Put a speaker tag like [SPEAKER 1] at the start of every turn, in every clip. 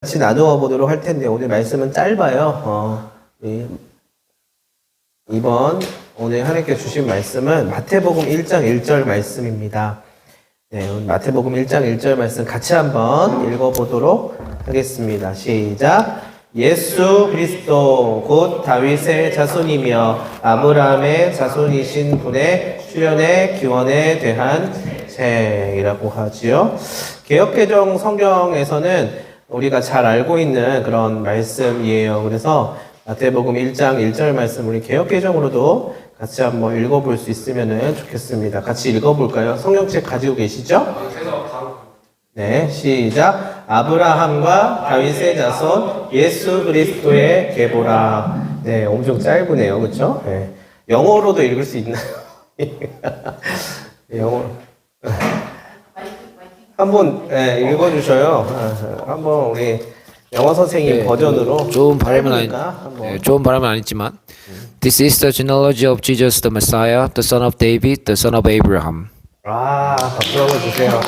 [SPEAKER 1] 같이 나누어 보도록 할 텐데 오늘 말씀은 짧아요. 이번 오늘 하나님께 주신 말씀은 마태복음 1장 1절 말씀입니다. 네, 오늘 마태복음 1장 1절 말씀 같이 한번 읽어보도록 하겠습니다. 시작. 예수 그리스도 곧 다윗의 자손이며 아브라함의 자손이신 분의 출현의 기원에 대한 책이라고 하지요. 개역개정 성경에서는 우리가 잘 알고 있는 그런 말씀이에요. 그래서 마태복음 1장 1절 말씀 우리 개역개정으로도 같이 한번 읽어볼 수 있으면 좋겠습니다. 같이 읽어볼까요? 성경책 가지고 계시죠? 네, 시작. 아브라함과 다윗의 자손 예수 그리스도의 계보라. 네, 엄청 짧으네요. 그렇죠? 네. 영어로도 읽을 수 있나요? 영어로. 한번 읽어주셔요. 한번 우리 영어 선생님 버전으로.
[SPEAKER 2] 좋은 발음은 아니지만 This is the genealogy of Jesus the Messiah, the son of David, the son of Abraham.
[SPEAKER 1] 박수 한번 주세요.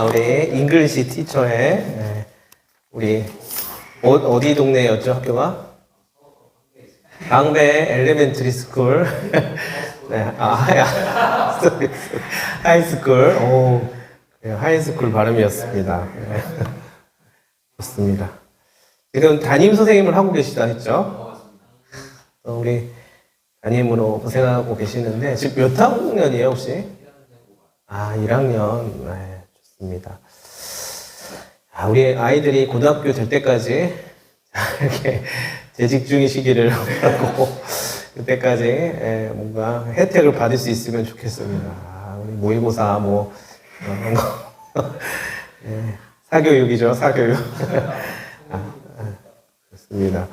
[SPEAKER 1] 우리 잉글리시 티처의 우리 어디 동네였죠 학교가? 방배 엘레멘터리 스쿨. 네, 하이스쿨. 하이스쿨 발음이었습니다. 좋습니다. 지금 담임 선생님을 하고 계시다 했죠? 우리 담임으로 고생하고 계시는데 지금 몇 학년이에요 혹시? 1학년. 네, 좋습니다. 우리 아이들이 고등학교 될 때까지 이렇게 재직 중이시기를 바라고 그때까지 뭔가 혜택을 받을 수 있으면 좋겠습니다. 우리 모의고사 사교육이죠, 사교육. 좋습니다.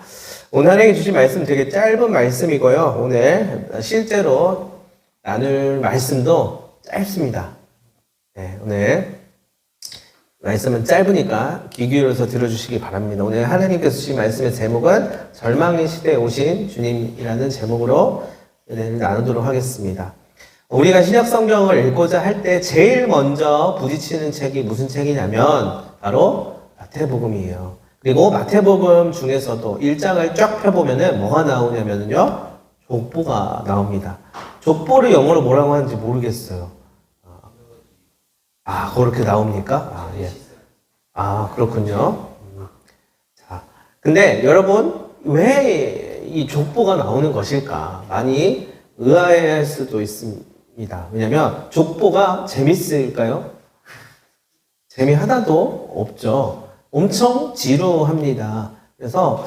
[SPEAKER 1] 오늘 하나님 주신 말씀 되게 짧은 말씀이고요. 오늘 실제로 나눌 말씀도 짧습니다. 네, 오늘 말씀은 짧으니까 귀 기울여서 들어주시기 바랍니다. 오늘 하나님께서 주신 말씀의 제목은 절망의 시대에 오신 주님이라는 제목으로 은혜를 나누도록 하겠습니다. 우리가 신약 성경을 읽고자 할 때 제일 먼저 부딪히는 책이 무슨 책이냐면 바로 마태복음이에요. 그리고 마태복음 중에서도 1장을 쫙 펴보면은 뭐가 나오냐면요, 족보가 나옵니다. 족보를 영어로 뭐라고 하는지 모르겠어요. 그렇게 나옵니까? 예. 그렇군요. 자, 근데 여러분 왜 이 족보가 나오는 것일까? 많이 의아해할 수도 있습니다. 왜냐면 족보가 재밌을까요? 재미 하나도 없죠. 엄청 지루합니다. 그래서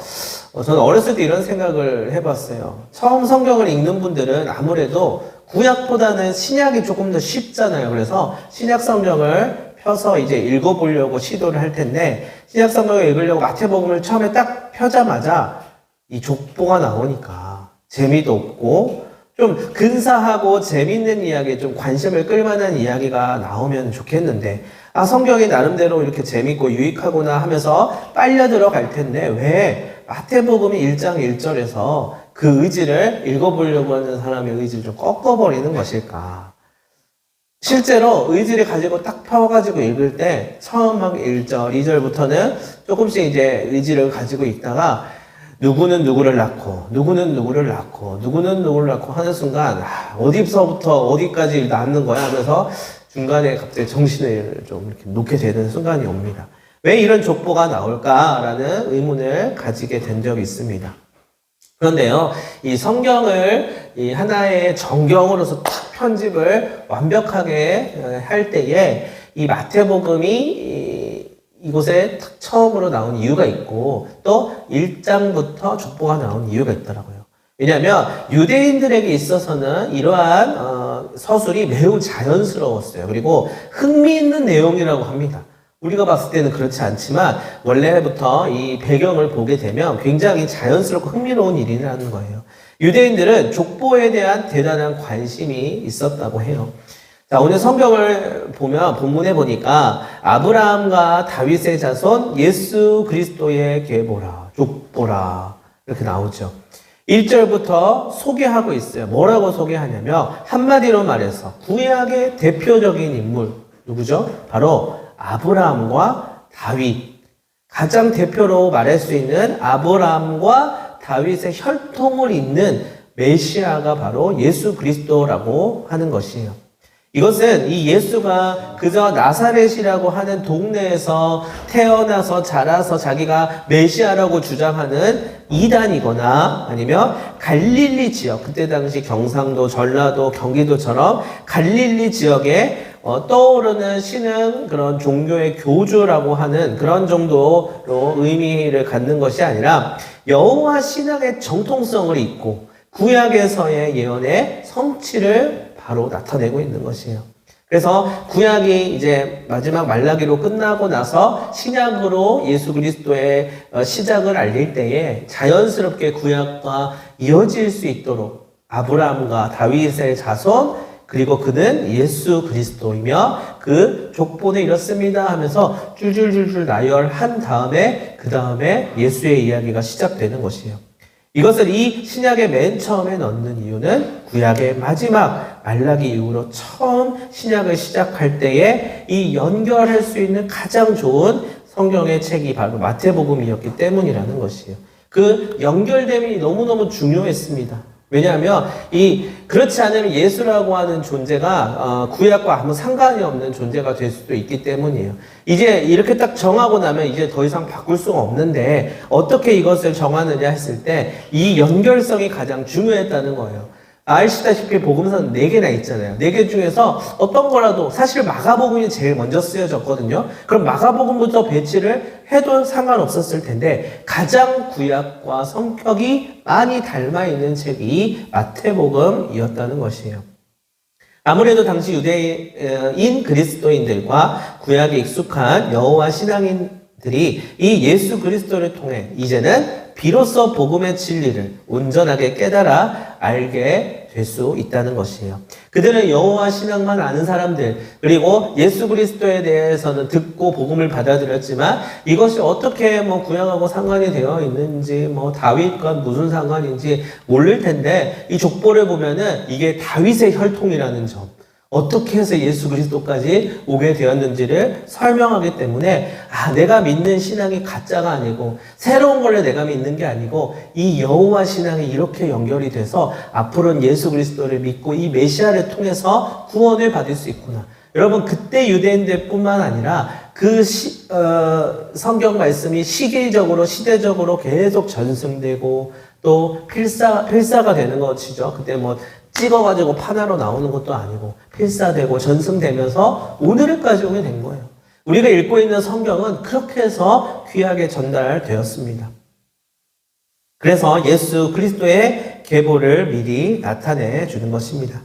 [SPEAKER 1] 저는 어렸을 때 이런 생각을 해봤어요. 처음 성경을 읽는 분들은 아무래도 구약보다는 신약이 조금 더 쉽잖아요. 그래서 신약 성경을 펴서 이제 읽어보려고 시도를 할 텐데, 신약 성경을 읽으려고 마태복음을 처음에 딱 펴자마자 이 족보가 나오니까 재미도 없고 좀 근사하고 재밌는 이야기, 좀 관심을 끌만한 이야기가 나오면 좋겠는데, 성경이 나름대로 이렇게 재밌고 유익하구나 하면서 빨려 들어갈 텐데 왜 마태복음이 1장 1절에서 그 의지를 읽어보려고 하는 사람의 의지를 좀 꺾어버리는 것일까? 실제로 의지를 가지고 딱 펴가지고 읽을 때 처음 막 1절, 2절부터는 조금씩 이제 의지를 가지고 있다가 누구는 누구를 낳고 누구는 누구를 낳고 누구는 누구를 낳고 하는 순간 어디서부터 어디까지 낳는 거야 하면서 중간에 갑자기 정신을 좀 이렇게 놓게 되는 순간이 옵니다. 왜 이런 족보가 나올까라는 의문을 가지게 된 적이 있습니다. 그런데요, 이 성경을 이 하나의 정경으로서 딱 편집을 완벽하게 할 때에 이 마태복음이 이곳에 딱 처음으로 나온 이유가 있고 또 1장부터 족보가 나온 이유가 있더라고요. 왜냐하면 유대인들에게 있어서는 이러한 서술이 매우 자연스러웠어요. 그리고 흥미있는 내용이라고 합니다. 우리가 봤을 때는 그렇지 않지만 원래부터 이 배경을 보게 되면 굉장히 자연스럽고 흥미로운 일이라는 거예요. 유대인들은 족보에 대한 대단한 관심이 있었다고 해요. 자, 오늘 성경을 보면 본문에 보니까 아브라함과 다윗의 자손 예수 그리스도의 계보라, 족보라 이렇게 나오죠. 1절부터 소개하고 있어요. 뭐라고 소개하냐면 한마디로 말해서 구약의 대표적인 인물 누구죠? 바로 아브라함과 다윗. 가장 대표로 말할 수 있는 아브라함과 다윗의 혈통을 잇는 메시아가 바로 예수 그리스도라고 하는 것이에요. 이것은 이 예수가 그저 나사렛이라고 하는 동네에서 태어나서 자라서 자기가 메시아라고 주장하는 이단이거나 아니면 갈릴리 지역, 그때 당시 경상도, 전라도, 경기도처럼 갈릴리 지역에 떠오르는 신흥 그런 종교의 교주라고 하는 그런 정도로 의미를 갖는 것이 아니라 여호와 신앙의 정통성을 잇고 구약에서의 예언의 성취를 바로 나타내고 있는 것이에요. 그래서 구약이 이제 마지막 말라기로 끝나고 나서 신약으로 예수 그리스도의 시작을 알릴 때에 자연스럽게 구약과 이어질 수 있도록 아브라함과 다윗의 자손 그리고 그는 예수 그리스도이며 그 족보는 이렇습니다 하면서 줄줄줄줄 나열한 다음에 그 다음에 예수의 이야기가 시작되는 것이에요. 이것을 이 신약의 맨 처음에 넣는 이유는 구약의 마지막 말라기 이후로 처음 신약을 시작할 때에 이 연결할 수 있는 가장 좋은 성경의 책이 바로 마태복음이었기 때문이라는 것이에요. 그 연결됨이 너무너무 중요했습니다. 왜냐하면 그렇지 않으면 예수라고 하는 존재가 구약과 아무 상관이 없는 존재가 될 수도 있기 때문이에요. 이제 이렇게 딱 정하고 나면 이제 더 이상 바꿀 수가 없는데 어떻게 이것을 정하느냐 했을 때 이 연결성이 가장 중요했다는 거예요. 아시다시피 복음서는 4개나 있잖아요. 4개 중에서 어떤 거라도 사실 마가복음이 제일 먼저 쓰여졌거든요. 그럼 마가복음부터 배치를 해도 상관없었을 텐데 가장 구약과 성격이 많이 닮아있는 책이 마태복음이었다는 것이에요. 아무래도 당시 유대인 그리스도인들과 구약에 익숙한 여호와 신앙인들이 이 예수 그리스도를 통해 이제는 비로소 복음의 진리를 온전하게 깨달아 알게 될 수 있다는 것이에요. 그들은 여호와 신앙만 아는 사람들, 그리고 예수 그리스도에 대해서는 듣고 복음을 받아들였지만 이것이 어떻게 구약하고 상관이 되어 있는지, 다윗과 무슨 상관인지 모를 텐데 이 족보를 보면은 이게 다윗의 혈통이라는 점, 어떻게 해서 예수 그리스도까지 오게 되었는지를 설명하기 때문에 내가 믿는 신앙이 가짜가 아니고 새로운 걸 내가 믿는 게 아니고 이 여호와 신앙이 이렇게 연결이 돼서 앞으로는 예수 그리스도를 믿고 이 메시아를 통해서 구원을 받을 수 있구나. 여러분 그때 유대인들뿐만 아니라 성경 말씀이 시기적으로 시대적으로 계속 전승되고 또 필사가 되는 것이죠. 그때 찍어가지고 판화로 나오는 것도 아니고 필사되고 전승되면서 오늘까지 오게 된 거예요. 우리가 읽고 있는 성경은 그렇게 해서 귀하게 전달되었습니다. 그래서 예수 그리스도의 계보를 미리 나타내 주는 것입니다.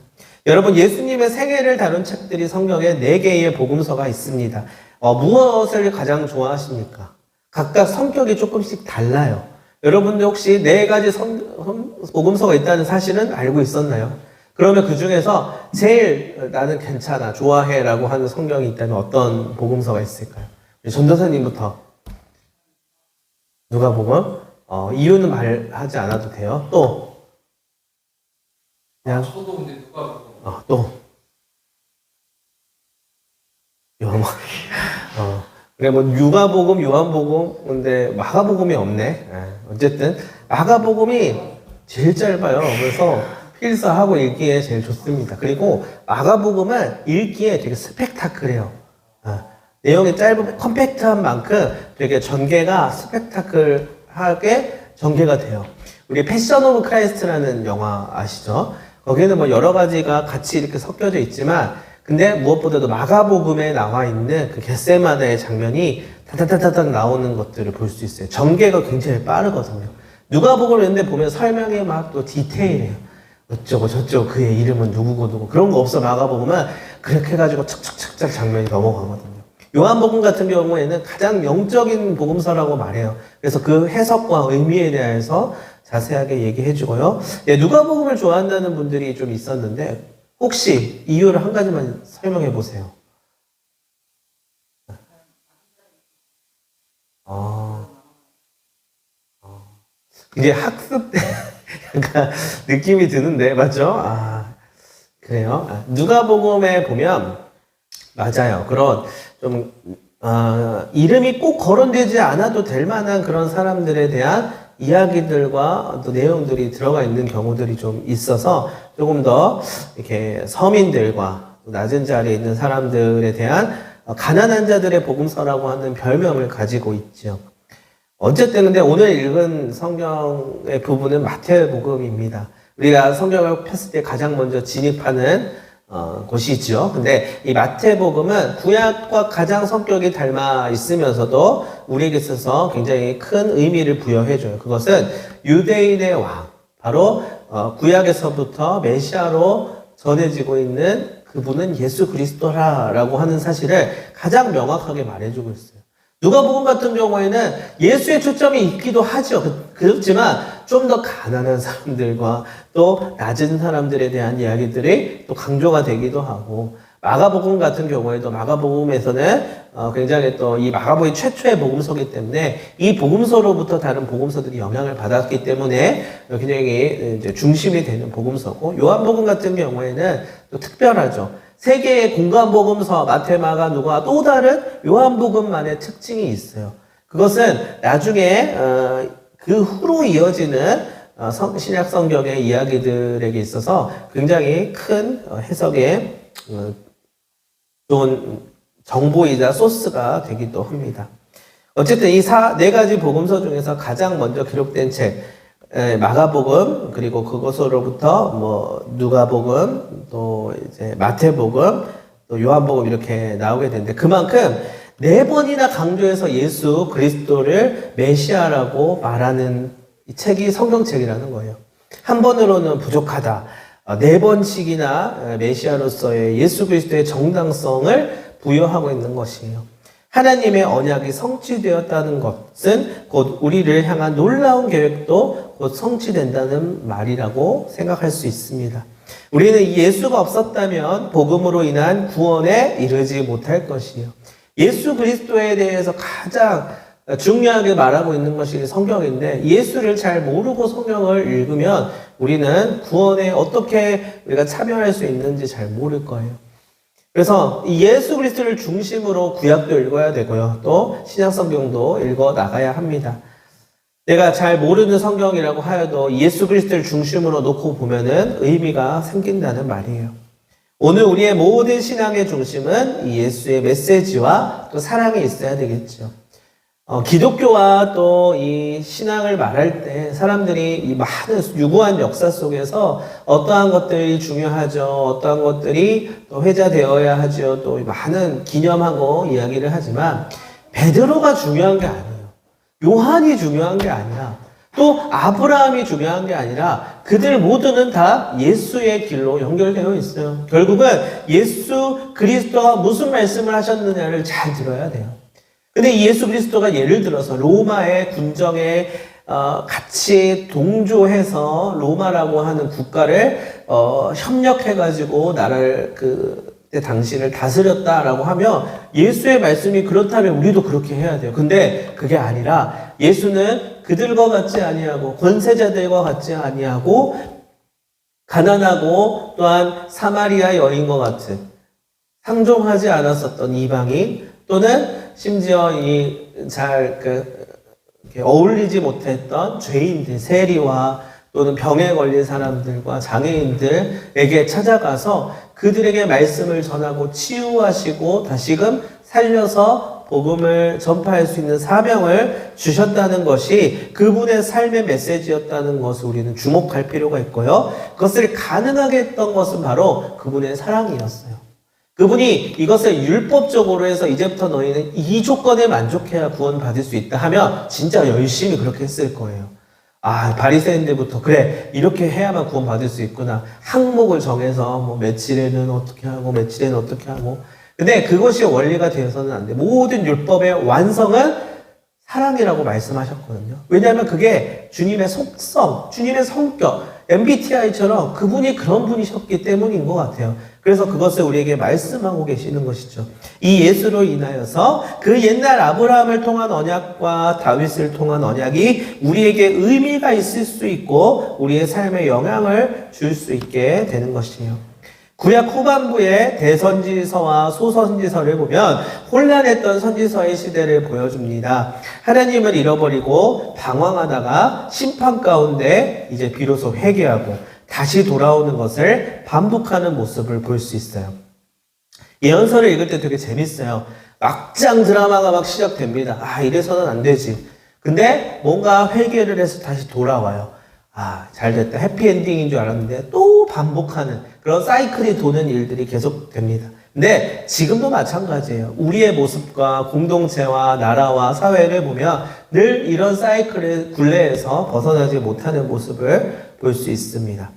[SPEAKER 1] 여러분 예수님의 생애를 다룬 책들이 성경에 4개의 복음서가 있습니다. 무엇을 가장 좋아하십니까? 각각 성격이 조금씩 달라요. 여러분들 혹시 4가지 복음서가 있다는 사실은 알고 있었나요? 그러면 그 중에서 제일 나는 괜찮아, 좋아해 라고 하는 성경이 있다면 어떤 복음서가 있을까요? 전도사님부터. 누가복음? 이유는 말하지 않아도 돼요. 또? 그냥.
[SPEAKER 3] 저도 근데 누가복음.
[SPEAKER 1] 또? 그래, 누가복음, 요한복음, 근데 마가복음이 없네. 어쨌든, 마가복음이 제일 짧아요. 그래서 필사하고 읽기에 제일 좋습니다. 그리고 마가복음은 읽기에 되게 스펙타클해요. 내용이 짧으면 컴팩트한 만큼 되게 전개가 스펙타클하게 전개가 돼요. 우리 패션 오브 크라이스트라는 영화 아시죠? 거기에는 여러 가지가 같이 이렇게 섞여져 있지만 근데 무엇보다도 마가복음에 나와 있는 그 겟세마네의 장면이 타타타타닥 나오는 것들을 볼 수 있어요. 전개가 굉장히 빠르거든요. 누가복음을 읽는데 보면 설명이 막 또 디테일해요. 어쩌고 저쩌고 그의 이름은 누구고 그런 거 없어. 마가복음은 그렇게 해가지고 착착착착 장면이 넘어가거든요. 요한복음 같은 경우에는 가장 영적인 복음서라고 말해요. 그래서 그 해석과 의미에 대해서 자세하게 얘기해 주고요. 누가복음을 좋아한다는 분들이 좀 있었는데 혹시 이유를 한 가지만 설명해 보세요. 이제 학습 때 약간 느낌이 드는데 맞죠? 그래요. 누가복음에 보면 맞아요. 그런 좀 이름이 꼭 거론되지 않아도 될 만한 그런 사람들에 대한 이야기들과 또 내용들이 들어가 있는 경우들이 좀 있어서 조금 더 이렇게 서민들과 낮은 자리에 있는 사람들에 대한 가난한 자들의 복음서라고 하는 별명을 가지고 있죠. 어쨌든 근데 오늘 읽은 성경의 부분은 마태복음입니다. 우리가 성경을 폈을 때 가장 먼저 진입하는 곳이죠. 근데 이 마태복음은 구약과 가장 성격이 닮아 있으면서도 우리에게 있어서 굉장히 큰 의미를 부여해줘요. 그것은 유대인의 왕, 바로 구약에서부터 메시아로 전해지고 있는 그분은 예수 그리스도라고 하는 사실을 가장 명확하게 말해주고 있어요. 누가복음 같은 경우에는 예수의 초점이 있기도 하죠. 그렇지만 좀 더 가난한 사람들과 또 낮은 사람들에 대한 이야기들이 또 강조가 되기도 하고, 마가복음 같은 경우에도 마가복음에서는 굉장히 또 이 마가복음이 최초의 복음서이기 때문에 이 복음서로부터 다른 복음서들이 영향을 받았기 때문에 굉장히 이제 중심이 되는 복음서고, 요한복음 같은 경우에는 또 특별하죠. 세 개의 공간 복음서 마태, 마가, 누가 또 다른 요한복음만의 특징이 있어요. 그것은 나중에 그 후로 이어지는 신약 성경의 이야기들에게 있어서 굉장히 큰 해석의 좋은 정보이자 소스가 되기도 합니다. 어쨌든 이 네 가지 복음서 중에서 가장 먼저 기록된 책, 마가복음, 그리고 그것으로부터 누가복음, 또 이제 마태복음, 또 요한복음 이렇게 나오게 되는데, 그만큼 4번이나 강조해서 예수 그리스도를 메시아라고 말하는 이 책이 성경책이라는 거예요. 한 번으로는 부족하다. 4번씩이나 메시아로서의 예수 그리스도의 정당성을 부여하고 있는 것이에요. 하나님의 언약이 성취되었다는 것은 곧 우리를 향한 놀라운 계획도 곧 성취된다는 말이라고 생각할 수 있습니다. 우리는 이 예수가 없었다면 복음으로 인한 구원에 이르지 못할 것이에요. 예수 그리스도에 대해서 가장 중요하게 말하고 있는 것이 성경인데, 예수를 잘 모르고 성경을 읽으면 우리는 구원에 어떻게 우리가 참여할 수 있는지 잘 모를 거예요. 그래서 이 예수 그리스도를 중심으로 구약도 읽어야 되고요. 또 신약 성경도 읽어 나가야 합니다. 내가 잘 모르는 성경이라고 하여도 예수 그리스도를 중심으로 놓고 보면은 의미가 생긴다는 말이에요. 오늘 우리의 모든 신앙의 중심은 이 예수의 메시지와 또 사랑이 있어야 되겠죠. 기독교와 또 이 신앙을 말할 때 사람들이 이 많은 유구한 역사 속에서 어떠한 것들이 중요하죠. 어떠한 것들이 또 회자되어야 하죠. 또 많은 기념하고 이야기를 하지만 베드로가 중요한 게 아니에요. 요한이 중요한 게 아니라, 또 아브라함이 중요한 게 아니라 그들 모두는 다 예수의 길로 연결되어 있어요. 결국은 예수 그리스도가 무슨 말씀을 하셨느냐를 잘 들어야 돼요. 근데 이 예수 그리스도가 예를 들어서 로마의 군정에 같이 동조해서 로마라고 하는 국가를 협력해가지고 나라를 그때 당시를 다스렸다라고 하면 예수의 말씀이 그렇다면 우리도 그렇게 해야 돼요. 근데 그게 아니라 예수는 그들과 같지 아니하고 권세자들과 같지 아니하고 가난하고 또한 사마리아 여인과 같은 상종하지 않았었던 이방인, 또는 심지어 어울리지 못했던 죄인들, 세리와 또는 병에 걸린 사람들과 장애인들에게 찾아가서 그들에게 말씀을 전하고 치유하시고 다시금 살려서 복음을 전파할 수 있는 사명을 주셨다는 것이 그분의 삶의 메시지였다는 것을 우리는 주목할 필요가 있고요. 그것을 가능하게 했던 것은 바로 그분의 사랑이었어요. 그분이 이것을 율법적으로 해서 이제부터 너희는 이 조건에 만족해야 구원받을 수 있다 하면 진짜 열심히 그렇게 했을 거예요. 바리새인들부터 그래, 이렇게 해야만 구원받을 수 있구나. 항목을 정해서 며칠에는 어떻게 하고 며칠에는 어떻게 하고. 근데 그것이 원리가 되어서는 안 돼. 모든 율법의 완성은 사랑이라고 말씀하셨거든요. 왜냐하면 그게 주님의 속성, 주님의 성격, MBTI처럼 그분이 그런 분이셨기 때문인 것 같아요. 그래서 그것을 우리에게 말씀하고 계시는 것이죠. 이 예수로 인하여서 그 옛날 아브라함을 통한 언약과 다윗을 통한 언약이 우리에게 의미가 있을 수 있고 우리의 삶에 영향을 줄 수 있게 되는 것이에요. 구약 후반부의 대선지서와 소선지서를 보면 혼란했던 선지서의 시대를 보여줍니다. 하나님을 잃어버리고 방황하다가 심판 가운데 이제 비로소 회개하고 다시 돌아오는 것을 반복하는 모습을 볼 수 있어요. 예언서를 읽을 때 되게 재밌어요. 막장 드라마가 막 시작됩니다. 아, 이래서는 안 되지. 근데 뭔가 회개를 해서 다시 돌아와요. 아, 잘 됐다. 해피엔딩인 줄 알았는데 또 반복하는 그런 사이클이 도는 일들이 계속됩니다. 근데 지금도 마찬가지예요. 우리의 모습과 공동체와 나라와 사회를 보면 늘 이런 사이클의 굴레에서 벗어나지 못하는 모습을 볼 수 있습니다.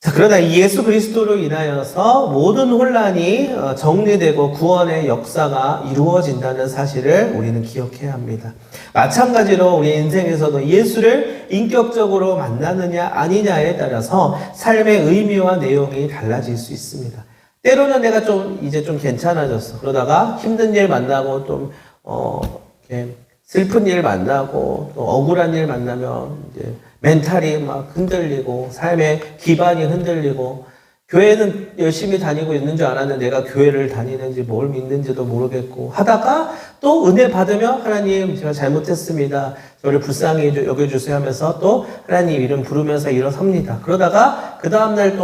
[SPEAKER 1] 자, 그러나 이 예수 그리스도로 인하여서 모든 혼란이 정리되고 구원의 역사가 이루어진다는 사실을 우리는 기억해야 합니다. 마찬가지로 우리 인생에서도 예수를 인격적으로 만나느냐 아니냐에 따라서 삶의 의미와 내용이 달라질 수 있습니다. 때로는 내가 이제 좀 괜찮아졌어. 그러다가 힘든 일 만나고 이렇게 슬픈 일 만나고 또 억울한 일 만나면 이제 멘탈이 막 흔들리고 삶의 기반이 흔들리고 교회는 열심히 다니고 있는 줄 알았는데 내가 교회를 다니는지 뭘 믿는지도 모르겠고 하다가 또 은혜 받으며 하나님 제가 잘못했습니다. 저를 불쌍히 여겨주세요 하면서 또 하나님 이름 부르면서 일어섭니다. 그러다가 그 다음날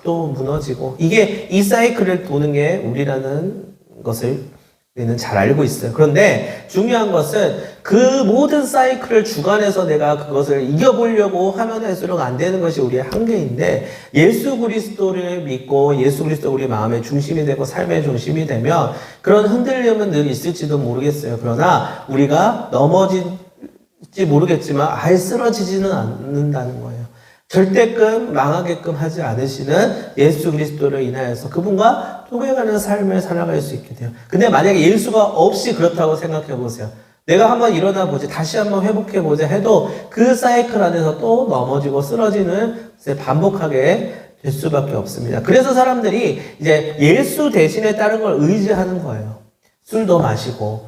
[SPEAKER 1] 또 무너지고 이게 이 사이클을 도는 게 우리라는 것을 우리는 잘 알고 있어요. 그런데 중요한 것은 그 모든 사이클을 주관해서 내가 그것을 이겨보려고 하면 할수록 안 되는 것이 우리의 한계인데 예수 그리스도를 믿고 예수 그리스도 우리 마음의 중심이 되고 삶의 중심이 되면 그런 흔들림은 늘 있을지도 모르겠어요. 그러나 우리가 넘어질지 모르겠지만 아예 쓰러지지는 않는다는 거예요. 절대끔 망하게끔 하지 않으시는 예수 그리스도를 인하여서 그분과 통해가는 삶을 살아갈 수 있게 돼요. 근데 만약에 예수가 없이 그렇다고 생각해 보세요. 내가 한번 일어나 보지, 다시 한번 회복해 보자 해도 그 사이클 안에서 또 넘어지고 쓰러지는 반복하게 될 수밖에 없습니다. 그래서 사람들이 이제 예수 대신에 다른 걸 의지하는 거예요. 술도 마시고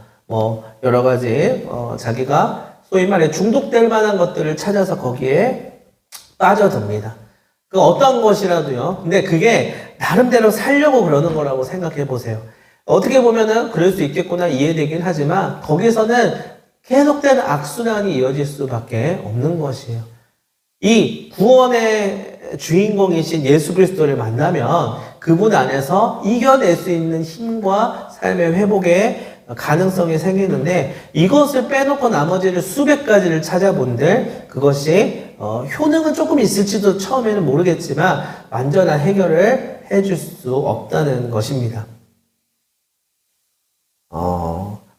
[SPEAKER 1] 여러 가지 자기가 소위 말해 중독될 만한 것들을 찾아서 거기에 빠져듭니다. 그 어떤 것이라도요. 근데 그게 나름대로 살려고 그러는 거라고 생각해 보세요. 어떻게 보면은 그럴 수 있겠구나 이해되긴 하지만 거기서는 계속되는 악순환이 이어질 수밖에 없는 것이에요. 이 구원의 주인공이신 예수 그리스도를 만나면 그분 안에서 이겨낼 수 있는 힘과 삶의 회복의 가능성이 생기는데 이것을 빼놓고 나머지를 수백 가지를 찾아본들 그것이 효능은 조금 있을지도 처음에는 모르겠지만 완전한 해결을 해줄 수 없다는 것입니다.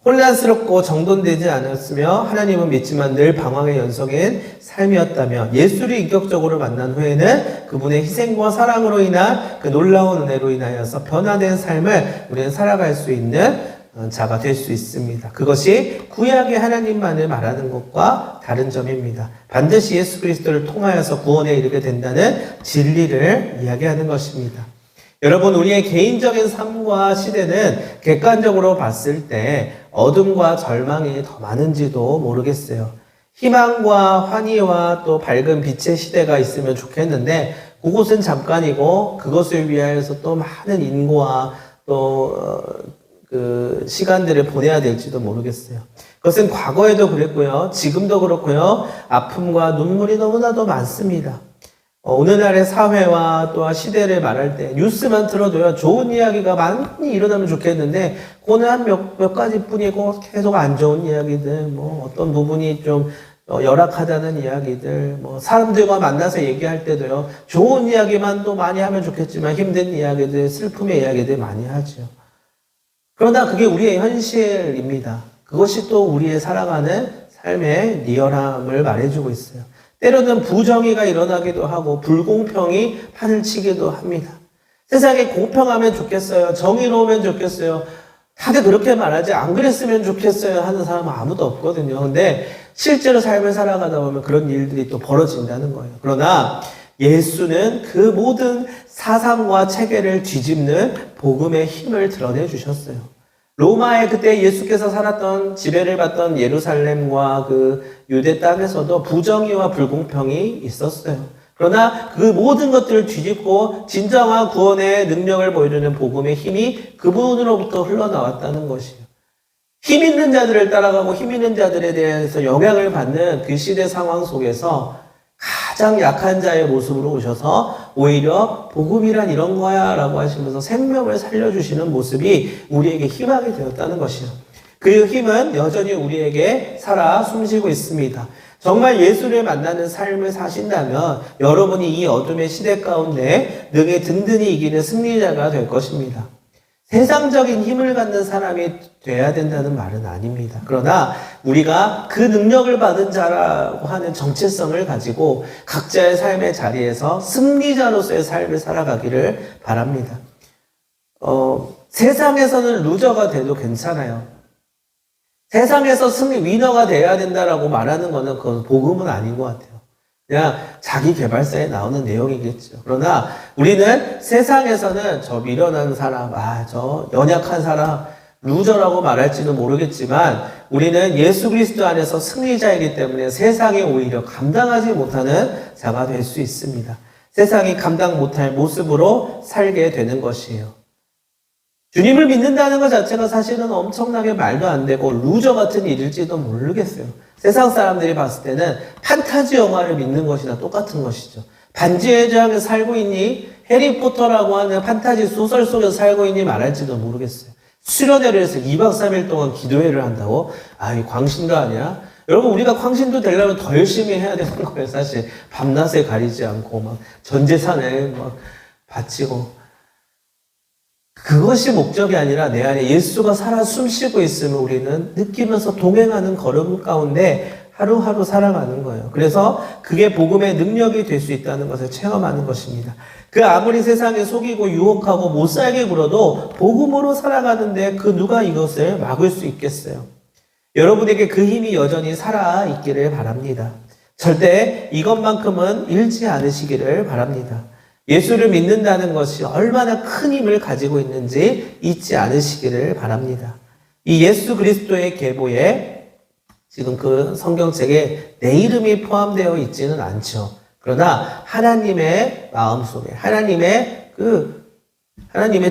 [SPEAKER 1] 혼란스럽고 정돈되지 않았으며 하나님은 믿지만 늘 방황의 연속인 삶이었다면 예수를 인격적으로 만난 후에는 그분의 희생과 사랑으로 인한 그 놀라운 은혜로 인하여서 변화된 삶을 우리는 살아갈 수 있는 자가 될 수 있습니다. 그것이 구약의 하나님만을 말하는 것과 다른 점입니다. 반드시 예수 그리스도를 통하여서 구원에 이르게 된다는 진리를 이야기하는 것입니다. 여러분, 우리의 개인적인 삶과 시대는 객관적으로 봤을 때 어둠과 절망이 더 많은지도 모르겠어요. 희망과 환희와 또 밝은 빛의 시대가 있으면 좋겠는데 그곳은 잠깐이고 그것을 위하여서 또 많은 인고와 또 그 시간들을 보내야 될지도 모르겠어요. 그것은 과거에도 그랬고요. 지금도 그렇고요. 아픔과 눈물이 너무나도 많습니다. 오늘날의 사회와 또한 시대를 말할 때 뉴스만 들어도요. 좋은 이야기가 많이 일어나면 좋겠는데 그거는 한 몇 가지 뿐이고 계속 안 좋은 이야기들 어떤 부분이 좀 열악하다는 이야기들 사람들과 만나서 얘기할 때도요. 좋은 이야기만 또 많이 하면 좋겠지만 힘든 이야기들 슬픔의 이야기들 많이 하죠. 그러나 그게 우리의 현실입니다. 그것이 또 우리의 살아가는 삶의 리얼함을 말해주고 있어요. 때로는 부정의가 일어나기도 하고 불공평이 판을 치기도 합니다. 세상에 공평하면 좋겠어요. 정의로우면 좋겠어요. 다들 그렇게 말하지 안 그랬으면 좋겠어요 하는 사람은 아무도 없거든요. 근데 실제로 삶을 살아가다 보면 그런 일들이 또 벌어진다는 거예요. 그러나 예수는 그 모든 사상과 체계를 뒤집는 복음의 힘을 드러내 주셨어요. 로마에 그때 예수께서 살았던 지배를 받던 예루살렘과 그 유대 땅에서도 부정의와 불공평이 있었어요. 그러나 그 모든 것들을 뒤집고 진정한 구원의 능력을 보여주는 복음의 힘이 그분으로부터 흘러나왔다는 것이에요. 힘 있는 자들을 따라가고 힘 있는 자들에 대해서 영향을 받는 그 시대 상황 속에서 가장 약한 자의 모습으로 오셔서 오히려 복음이란 이런 거야 라고 하시면서 생명을 살려주시는 모습이 우리에게 희망이 되었다는 것이죠. 그 힘은 여전히 우리에게 살아 숨쉬고 있습니다. 정말 예수를 만나는 삶을 사신다면 여러분이 이 어둠의 시대 가운데 능히 든든히 이기는 승리자가 될 것입니다. 세상적인 힘을 갖는 사람이 돼야 된다는 말은 아닙니다. 그러나 우리가 그 능력을 받은 자라고 하는 정체성을 가지고 각자의 삶의 자리에서 승리자로서의 삶을 살아가기를 바랍니다. 세상에서는 루저가 돼도 괜찮아요. 세상에서 위너가 돼야 된다라고 말하는 거는 그건 복음은 아닌 것 같아요. 그냥 자기 개발서에 나오는 내용이겠죠. 그러나 우리는 세상에서는 저 미련한 사람, 저 연약한 사람, 루저라고 말할지는 모르겠지만 우리는 예수 그리스도 안에서 승리자이기 때문에 세상에 오히려 감당하지 못하는 자가 될 수 있습니다. 세상이 감당 못할 모습으로 살게 되는 것이에요. 주님을 믿는다는 것 자체가 사실은 엄청나게 말도 안 되고 루저 같은 일일지도 모르겠어요. 세상 사람들이 봤을 때는 판타지 영화를 믿는 것이나 똑같은 것이죠. 반지의 제왕에 살고 있니? 해리포터라고 하는 판타지 소설 속에서 살고 있니? 말할지도 모르겠어요. 수련회를 해서 2박 3일 동안 기도회를 한다고? 이 광신도 아니야? 여러분, 우리가 광신도 되려면 더 열심히 해야 되는 거예요, 사실. 밤낮에 가리지 않고, 전 재산을 바치고. 그것이 목적이 아니라 내 안에 예수가 살아 숨쉬고 있으면 우리는 느끼면서 동행하는 걸음 가운데 하루하루 살아가는 거예요. 그래서 그게 복음의 능력이 될 수 있다는 것을 체험하는 것입니다. 그 아무리 세상에 속이고 유혹하고 못 살게 굴어도 복음으로 살아가는데 그 누가 이것을 막을 수 있겠어요? 여러분에게 그 힘이 여전히 살아 있기를 바랍니다. 절대 이것만큼은 잃지 않으시기를 바랍니다. 예수를 믿는다는 것이 얼마나 큰 힘을 가지고 있는지 잊지 않으시기를 바랍니다. 이 예수 그리스도의 계보에 지금 그 성경책에 내 이름이 포함되어 있지는 않죠. 그러나 하나님의 마음속에, 하나님의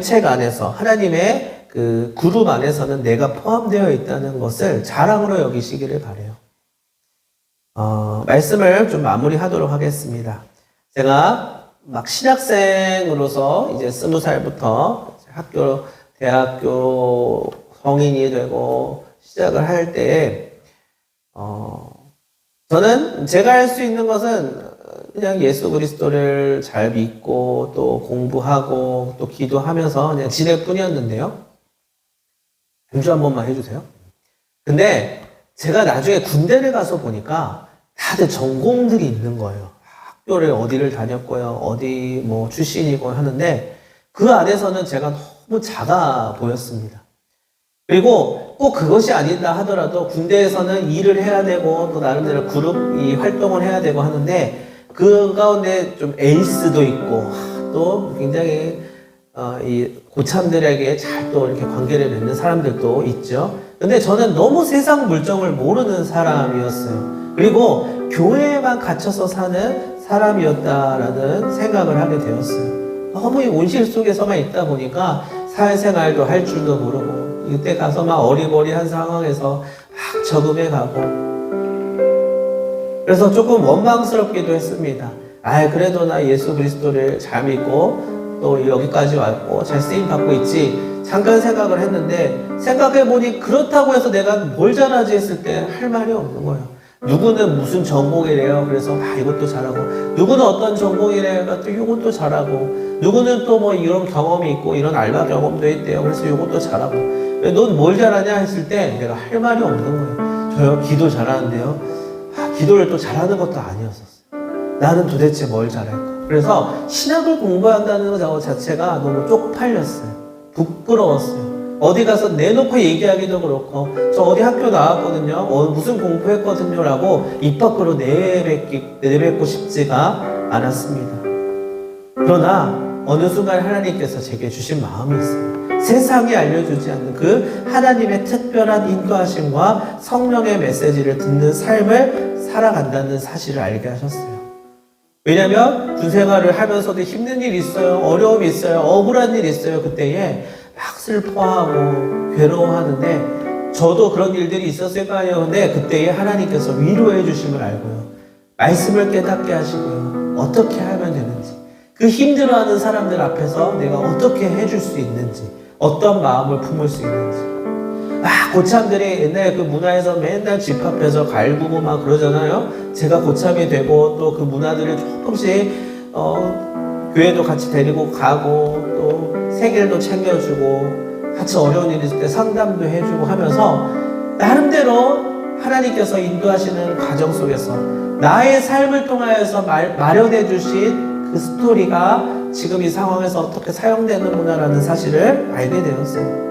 [SPEAKER 1] 책 안에서, 하나님의 그 그룹 안에서는 내가 포함되어 있다는 것을 자랑으로 여기시기를 바라요. 말씀을 좀 마무리하도록 하겠습니다. 제가 신학생으로서 이제 20살부터 대학교 성인이 되고 시작을 할 때에, 저는 제가 할 수 있는 것은 그냥 예수 그리스도를 잘 믿고 또 공부하고 또 기도하면서 그냥 지낼 뿐이었는데요. 연주 한 번만 해주세요. 근데 제가 나중에 군대를 가서 보니까 다들 전공들이 있는 거예요. 학교를 어디를 다녔고요, 어디 출신이고 하는데 그 안에서는 제가 너무 작아 보였습니다. 그리고 꼭 그것이 아니다 하더라도 군대에서는 일을 해야 되고 또 나름대로 그룹 활동을 해야 되고 하는데 그 가운데 좀 에이스도 있고 또 굉장히 이 고참들에게 잘 또 이렇게 관계를 맺는 사람들도 있죠. 근데 저는 너무 세상 물정을 모르는 사람이었어요. 그리고 교회에만 갇혀서 사는 사람이었다라는 생각을 하게 되었어요. 너무 이 온실 속에서만 있다 보니까 사회생활도 할 줄도 모르고 이때 가서 어리버리한 상황에서 적응해 가고 그래서 조금 원망스럽기도 했습니다. 그래도 나 예수 그리스도를 잘 믿고 또 여기까지 왔고 잘 쓰임 받고 있지 잠깐 생각을 했는데 생각해보니 그렇다고 해서 내가 뭘 잘하지 했을 때 할 말이 없는 거예요. 누구는 무슨 전공이래요. 그래서 이것도 잘하고 누구는 어떤 전공이래요. 또 이것도 잘하고 누구는 또 이런 경험이 있고 이런 알바 경험도 있대요. 그래서 이것도 잘하고 넌 뭘 잘하냐 했을 때 내가 할 말이 없는 거예요. 저요 기도 잘하는데요. 기도를 또 잘하는 것도 아니었었어요. 나는 도대체 뭘 잘할까. 그래서 신학을 공부한다는 것 자체가 너무 쪽팔렸어요. 부끄러웠어요. 어디 가서 내놓고 얘기하기도 그렇고 저 어디 학교 나왔거든요. 무슨 공부했거든요 라고 입 밖으로 내뱉고 싶지가 않았습니다. 그러나 어느 순간 하나님께서 제게 주신 마음이 있어요. 세상이 알려주지 않는 그 하나님의 특별한 인도하심과 성령의 메시지를 듣는 삶을 살아간다는 사실을 알게 하셨어요. 왜냐하면 군 생활을 하면서도 힘든 일이 있어요. 어려움이 있어요. 억울한 일이 있어요. 그때에 막 슬퍼하고 괴로워하는데 저도 그런 일들이 있었을 거 아니에요. 근데 그때에 하나님께서 위로해 주심을 알고요. 말씀을 깨닫게 하시고요. 어떻게 하면 되는지, 그 힘들어하는 사람들 앞에서 내가 어떻게 해줄 수 있는지, 어떤 마음을 품을 수 있는지. 고참들이 옛날에 그 문화에서 맨날 집합해서 갈구고 막 그러잖아요. 제가 고참이 되고 또 그 문화들을 조금씩 교회도 같이 데리고 가고 또 생일도 챙겨주고 같이 어려운 일 있을 때 상담도 해주고 하면서 나름대로 하나님께서 인도하시는 과정 속에서 나의 삶을 통하여서 마련해 주신 그 스토리가 지금 이 상황에서 어떻게 사용되는구나라는 사실을 알게 되었어요.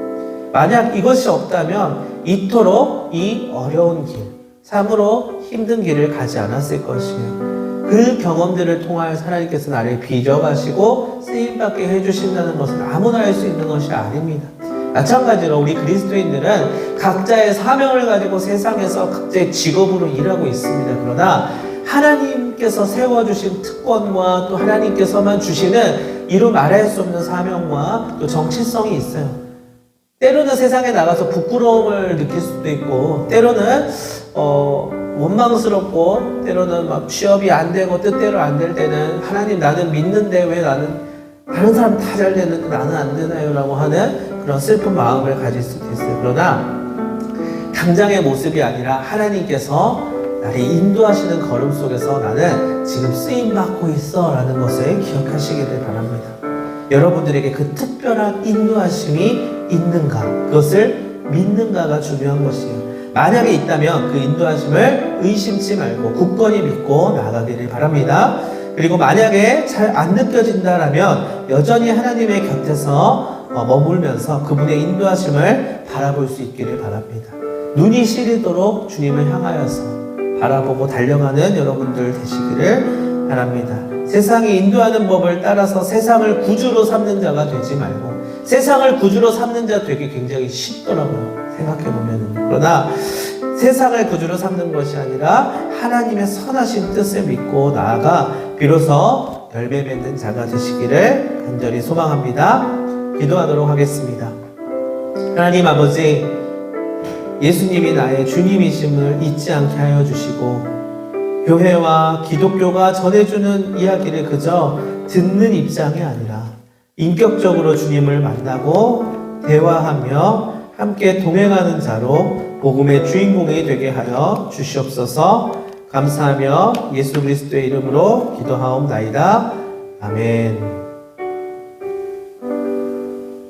[SPEAKER 1] 만약 이것이 없다면 이토록 이 어려운 길, 참으로 힘든 길을 가지 않았을 것이에요. 그 경험들을 통하여 하나님께서 나를 빚어가시고 쓰임받게 해주신다는 것은 아무나 할 수 있는 것이 아닙니다. 마찬가지로 우리 그리스도인들은 각자의 사명을 가지고 세상에서 각자의 직업으로 일하고 있습니다. 그러나 하나님께서 세워주신 특권과 또 하나님께서만 주시는 이루 말할 수 없는 사명과 또 정체성이 있어요. 때로는 세상에 나가서 부끄러움을 느낄 수도 있고, 때로는 원망스럽고, 때로는 막 취업이 안 되고 뜻대로 안 될 때는 하나님 나는 믿는데 왜 나는 다른 사람 다 잘 되는데 나는 안 되나요? 라고 하는 그런 슬픈 마음을 가질 수도 있어요. 그러나 당장의 모습이 아니라 하나님께서 나를 인도하시는 걸음 속에서 나는 지금 쓰임받고 있어 라는 것을 기억하시기를 바랍니다. 여러분들에게 그 특별한 인도하심이 있는가, 그것을 믿는가가 중요한 것이에요. 만약에 있다면 그 인도하심을 의심치 말고 굳건히 믿고 나아가기를 바랍니다. 그리고 만약에 잘 안 느껴진다라면 여전히 하나님의 곁에서 머물면서 그분의 인도하심을 바라볼 수 있기를 바랍니다. 눈이 시리도록 주님을 향하여서 바라보고 달려가는 여러분들 되시기를 바랍니다. 세상이 인도하는 법을 따라서 세상을 구주로 삼는 자가 되지 말고, 세상을 구주로 삼는 자 되기 굉장히 쉽더라고요. 생각해보면. 그러나 세상을 구주로 삼는 것이 아니라 하나님의 선하신 뜻을 믿고 나아가 비로소 열매 맺는 자가 되시기를 간절히 소망합니다. 기도하도록 하겠습니다. 하나님 아버지, 예수님이 나의 주님이심을 잊지 않게 하여 주시고, 교회와 기독교가 전해주는 이야기를 그저 듣는 입장이 아니라 인격적으로 주님을 만나고 대화하며 함께 동행하는 자로 복음의 주인공이 되게 하여 주시옵소서. 감사하며 예수 그리스도의 이름으로 기도하옵나이다. 아멘.